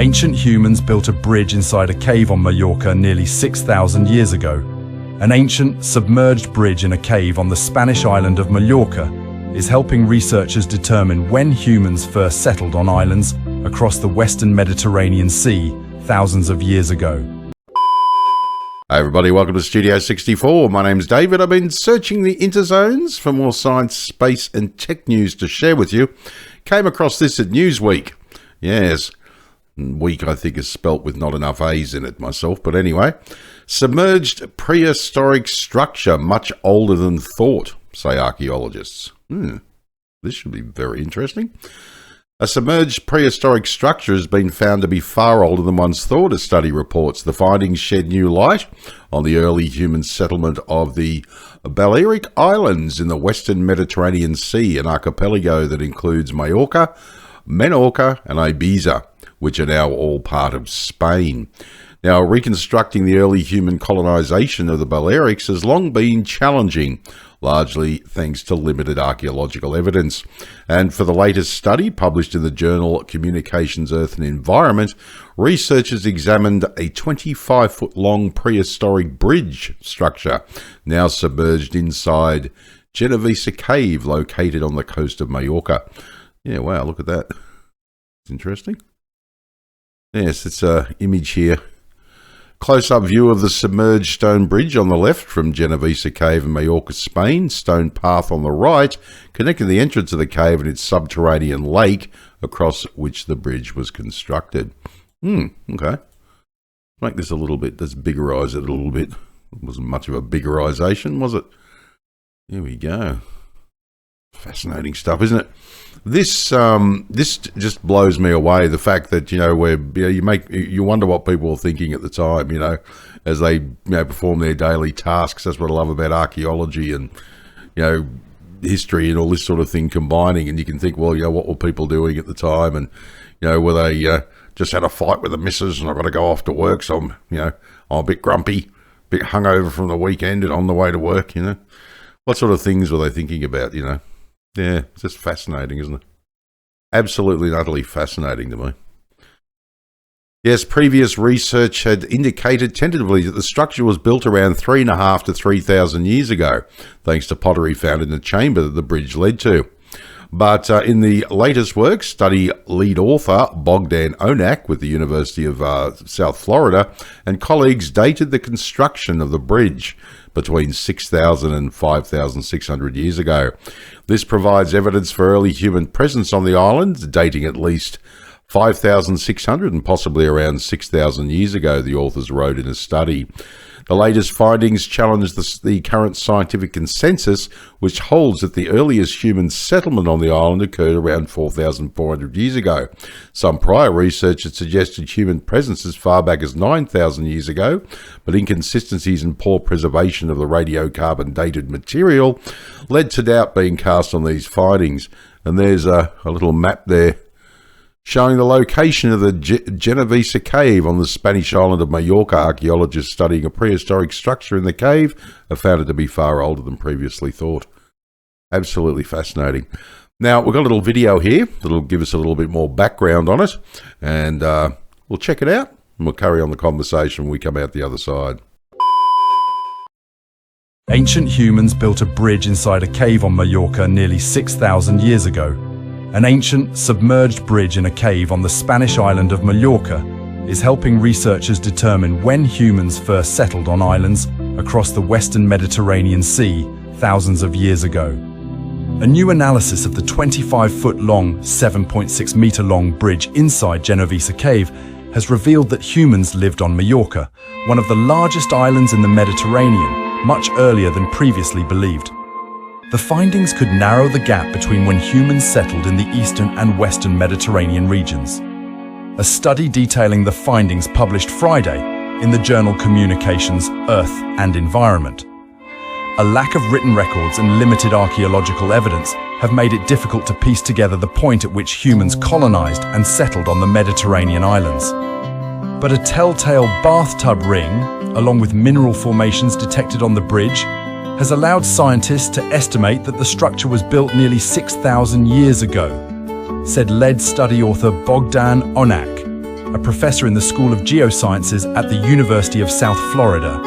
Ancient humans built a bridge inside a cave on Mallorca nearly 6,000 years ago. An ancient, submerged bridge in a cave on the Spanish island of Mallorca is helping researchers determine when humans first settled on islands across the western Mediterranean Sea thousands of years ago. Hi everybody, welcome to Studio 64. My name's David. I've been searching the interzones for more science, space and tech news to share with you. Came across this at Newsweek. Yes, week I think is spelt with not enough A's in it myself, but anyway. Submerged prehistoric structure much older than thought, say archaeologists. This should be very interesting. A submerged prehistoric structure has been found to be far older than once thought, a study reports. The findings shed new light on the early human settlement of the Balearic Islands in the western Mediterranean Sea, an archipelago that includes Mallorca, Menorca and Ibiza, which are now all part of Spain. Now, reconstructing the early human colonization of the Balearics has long been challenging, largely thanks to limited archaeological evidence. And for the latest study, published in the journal Communications, Earth and Environment, researchers examined a 25-foot-long prehistoric bridge structure, now submerged inside Genovesa Cave, located on the coast of Mallorca. Yeah, wow, look at that. It's interesting. Yes, it's an image here. Close-up view of the submerged stone bridge on the left from Genovesa Cave in Mallorca, Spain. Stone path on the right, connecting the entrance of the cave and its subterranean lake, across which the bridge was constructed. Okay. Make this a little bit, let's biggerize it a little bit. It wasn't much of a biggerization, was it? Here we go. Fascinating stuff, isn't it? This just blows me away. The fact that you wonder what people were thinking at the time, as they perform their daily tasks. That's what I love about archaeology and history and all this sort of thing combining. And you can think, well, what were people doing at the time? And were they just had a fight with the missus and I've got to go off to work, so I'm a bit grumpy, a bit hungover from the weekend and on the way to work. What sort of things were they thinking about? Yeah, it's just fascinating, isn't it? Absolutely and utterly fascinating to me. Yes, previous research had indicated tentatively that the structure was built around 3,500 to 3,000 years ago, thanks to pottery found in the chamber that the bridge led to. But in the latest work, study lead author Bogdan Onak with the University of South Florida and colleagues dated the construction of the bridge between 6,000 and 5,600 years ago. This provides evidence for early human presence on the island, dating at least 5,600 and possibly around 6,000 years ago, the authors wrote in a study. The latest findings challenge the current scientific consensus, which holds that the earliest human settlement on the island occurred around 4,400 years ago. Some prior research had suggested human presence as far back as 9,000 years ago, but inconsistencies and poor preservation of the radiocarbon-dated material led to doubt being cast on these findings. And there's a little map there showing the location of the Genovesa Cave on the Spanish island of Mallorca. Archaeologists studying a prehistoric structure in the cave have found it to be far older than previously thought. Absolutely fascinating. Now, we've got a little video here that'll give us a little bit more background on it, and we'll check it out, and we'll carry on the conversation when we come out the other side. Ancient humans built a bridge inside a cave on Mallorca nearly 6,000 years ago. An ancient, submerged bridge in a cave on the Spanish island of Mallorca is helping researchers determine when humans first settled on islands across the western Mediterranean Sea thousands of years ago. A new analysis of the 25-foot-long, 7.6-meter-long bridge inside Genovesa Cave has revealed that humans lived on Mallorca, one of the largest islands in the Mediterranean, much earlier than previously believed. The findings could narrow the gap between when humans settled in the eastern and western Mediterranean regions. A study detailing the findings published Friday in the journal Communications, Earth and Environment. A lack of written records and limited archaeological evidence have made it difficult to piece together the point at which humans colonized and settled on the Mediterranean islands. But a telltale bathtub ring, along with mineral formations detected on the bridge, has allowed scientists to estimate that the structure was built nearly 6,000 years ago, said lead study author Bogdan Onak, a professor in the School of Geosciences at the University of South Florida.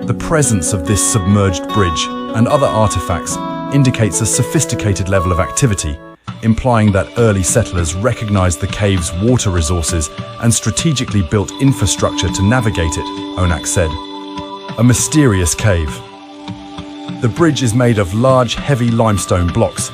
The presence of this submerged bridge and other artifacts indicates a sophisticated level of activity, implying that early settlers recognized the cave's water resources and strategically built infrastructure to navigate it, Onak said. A mysterious cave. The bridge is made of large, heavy limestone blocks,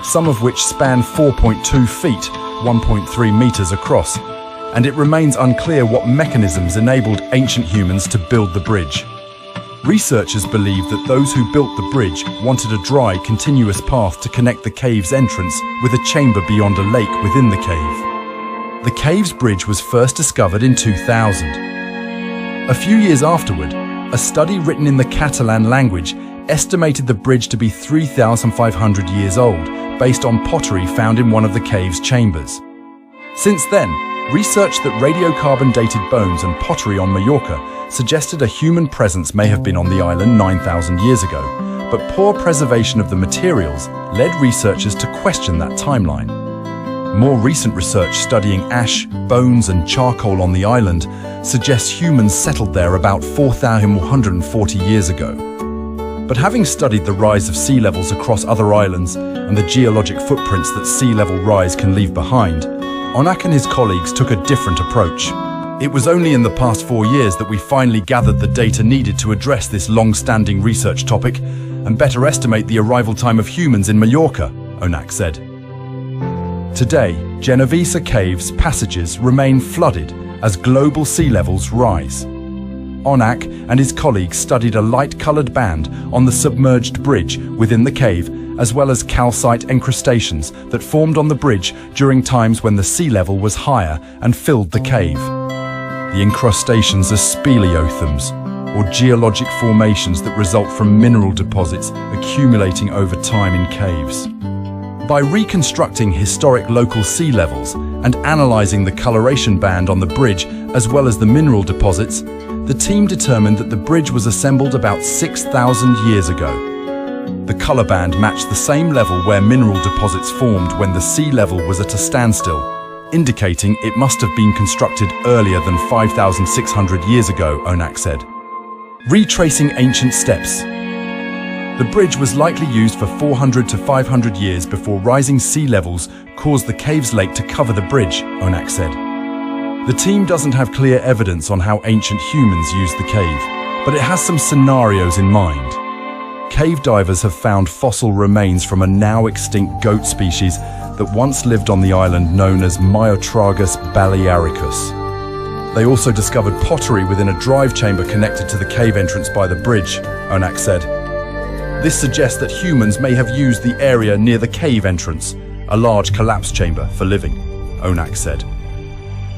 some of which span 4.2 feet, 1.3 meters across, and it remains unclear what mechanisms enabled ancient humans to build the bridge. Researchers believe that those who built the bridge wanted a dry, continuous path to connect the cave's entrance with a chamber beyond a lake within the cave. The cave's bridge was first discovered in 2000. A few years afterward, a study written in the Catalan language estimated the bridge to be 3,500 years old, based on pottery found in one of the cave's chambers. Since then, research that radiocarbon-dated bones and pottery on Mallorca suggested a human presence may have been on the island 9,000 years ago, but poor preservation of the materials led researchers to question that timeline. More recent research studying ash, bones and charcoal on the island suggests humans settled there about 4,140 years ago. But having studied the rise of sea levels across other islands and the geologic footprints that sea level rise can leave behind, Onak and his colleagues took a different approach. It was only in the past 4 years that we finally gathered the data needed to address this long-standing research topic and better estimate the arrival time of humans in Mallorca, Onak said. Today, Genovesa Cave's passages remain flooded as global sea levels rise. Onak and his colleagues studied a light-colored band on the submerged bridge within the cave, as well as calcite encrustations that formed on the bridge during times when the sea level was higher and filled the cave. The incrustations are speleothems, or geologic formations that result from mineral deposits accumulating over time in caves. By reconstructing historic local sea levels and analyzing the coloration band on the bridge as well as the mineral deposits, the team determined that the bridge was assembled about 6,000 years ago. The color band matched the same level where mineral deposits formed when the sea level was at a standstill, indicating it must have been constructed earlier than 5,600 years ago, Onak said. Retracing ancient steps. The bridge was likely used for 400 to 500 years before rising sea levels caused the cave's lake to cover the bridge, Onak said. The team doesn't have clear evidence on how ancient humans used the cave, but it has some scenarios in mind. Cave divers have found fossil remains from a now extinct goat species that once lived on the island known as Myotragus balearicus. They also discovered pottery within a drive chamber connected to the cave entrance by the bridge, Onak said. This suggests that humans may have used the area near the cave entrance, a large collapse chamber, for living, Onak said.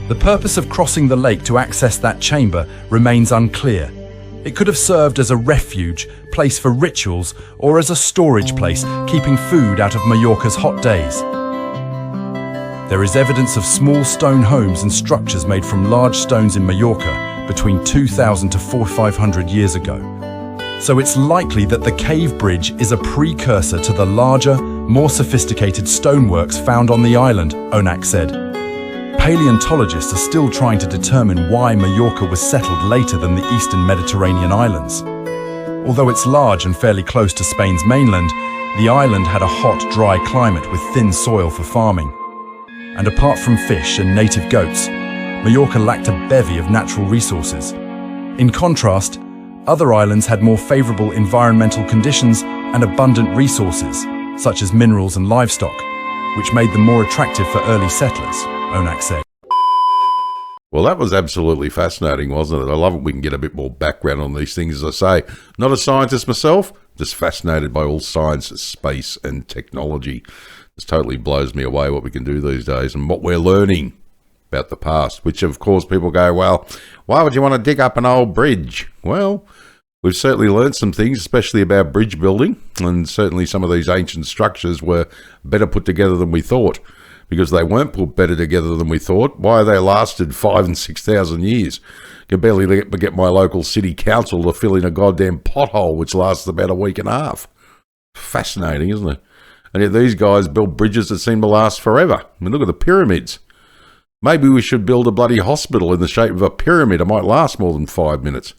The purpose of crossing the lake to access that chamber remains unclear. It could have served as a refuge, place for rituals, or as a storage place, keeping food out of Mallorca's hot days. There is evidence of small stone homes and structures made from large stones in Mallorca between 2,000 to 4,500 years ago. So it's likely that the cave bridge is a precursor to the larger, more sophisticated stoneworks found on the island, Onak said. Paleontologists are still trying to determine why Mallorca was settled later than the eastern Mediterranean islands. Although it's large and fairly close to Spain's mainland, the island had a hot, dry climate with thin soil for farming. And apart from fish and native goats, Mallorca lacked a bevy of natural resources. In contrast, other islands had more favorable environmental conditions and abundant resources, such as minerals and livestock, which made them more attractive for early settlers, Onak said. Well, that was absolutely fascinating, wasn't it? I love it we can get a bit more background on these things. As I say, not a scientist myself, just fascinated by all science, space and technology. This totally blows me away what we can do these days and what we're learning about the past, which of course people go, well, why would you want to dig up an old bridge? Well, we've certainly learned some things, especially about bridge building, and certainly some of these ancient structures were better put together than we thought. Because they weren't put better together than we thought, why they lasted 5,000 and 6,000 years. I can barely get my local city council to fill in a goddamn pothole, which lasts about a week and a half. Fascinating, isn't it? And yet these guys built bridges that seem to last forever. I mean, look at the pyramids. Maybe we should build a bloody hospital in the shape of a pyramid. It might last more than 5 minutes.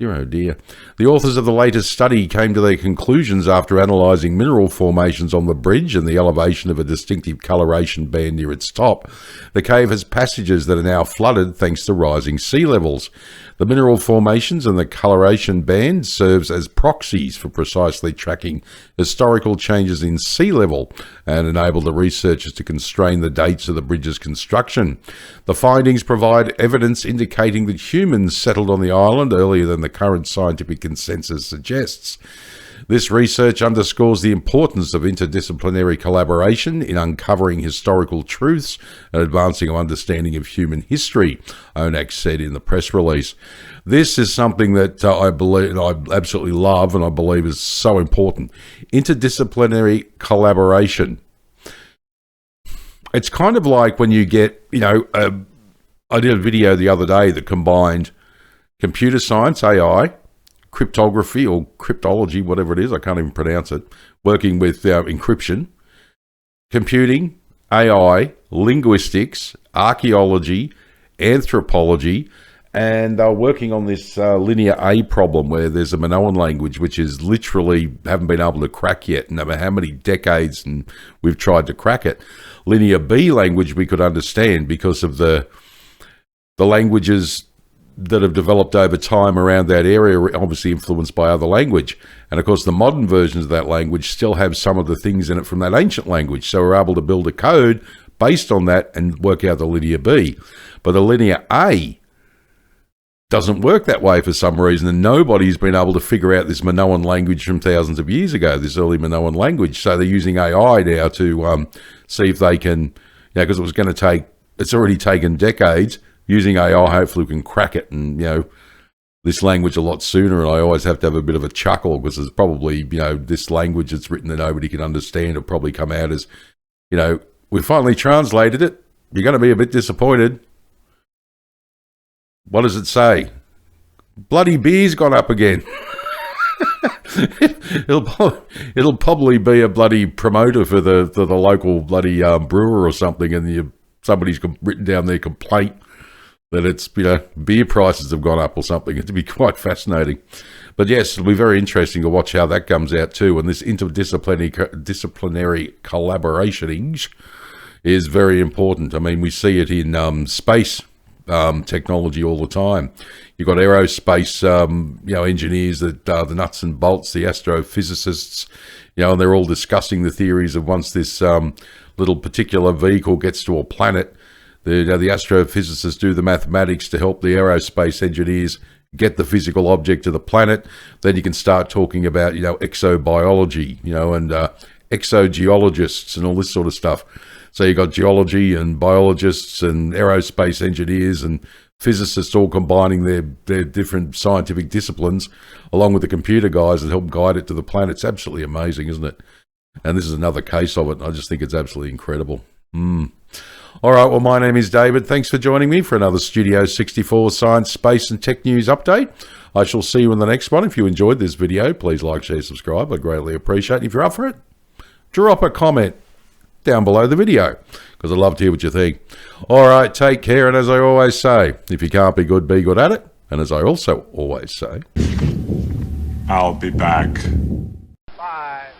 Oh dear. The authors of the latest study came to their conclusions after analysing mineral formations on the bridge and the elevation of a distinctive coloration band near its top. The cave has passages that are now flooded thanks to rising sea levels. The mineral formations and the coloration band serves as proxies for precisely tracking historical changes in sea level and enable the researchers to constrain the dates of the bridge's construction. The findings provide evidence indicating that humans settled on the island earlier than the current scientific consensus suggests. This research underscores the importance of interdisciplinary collaboration in uncovering historical truths and advancing our understanding of human history, ONAC said in the press release. This is something that I believe, I absolutely love, and I believe is so important. Interdisciplinary collaboration. It's kind of like when you get, I did a video the other day that combined computer science, AI, cryptography or cryptology, whatever it is, I can't even pronounce it, working with encryption, computing, AI, linguistics, archaeology, anthropology, and they're working on this linear A problem where there's a Minoan language which is literally haven't been able to crack yet, no matter how many decades and we've tried to crack it. Linear B language we could understand because of the languages that have developed over time around that area, obviously influenced by other language. And of course, the modern versions of that language still have some of the things in it from that ancient language. So we're able to build a code based on that and work out the linear B. But the linear A doesn't work that way for some reason, and nobody's been able to figure out this Minoan language from thousands of years ago, this early Minoan language. So they're using AI now to see if they can, because it was going to take, it's already taken decades. Using AI, hopefully we can crack it and, this language a lot sooner. And I always have to have a bit of a chuckle because there's probably, this language that's written that nobody can understand will probably come out as, we finally translated it. You're going to be a bit disappointed. What does it say? Bloody beer's gone up again. It'll probably be a bloody promoter for the local bloody brewer or something, and somebody's written down their complaint that it's, beer prices have gone up or something. It'd be quite fascinating. But yes, it'll be very interesting to watch how that comes out too. And this interdisciplinary collaboration is very important. I mean, we see it in space technology all the time. You've got aerospace, engineers that are the nuts and bolts, the astrophysicists, and they're all discussing the theories of once this little particular vehicle gets to a planet, the astrophysicists do the mathematics to help the aerospace engineers get the physical object to the planet. Then you can start talking about, exobiology, and exogeologists and all this sort of stuff. So you've got geology and biologists and aerospace engineers and physicists all combining their different scientific disciplines along with the computer guys that help guide it to the planet. It's absolutely amazing, isn't it? And this is another case of it. I just think it's absolutely incredible. All right, well, my name is David. Thanks for joining me for another Studio 64 Science, Space and Tech News update. I shall see you in the next one. If you enjoyed this video, please like, share, subscribe. I greatly appreciate it. If you're up for it, drop a comment down below the video because I'd love to hear what you think. All right, take care. And as I always say, if you can't be good at it. And as I also always say, I'll be back. 5,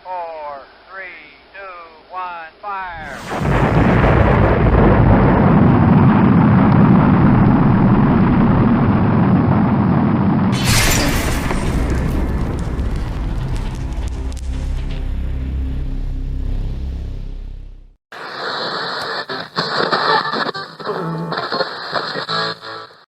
4, 3, 2, 1, fire!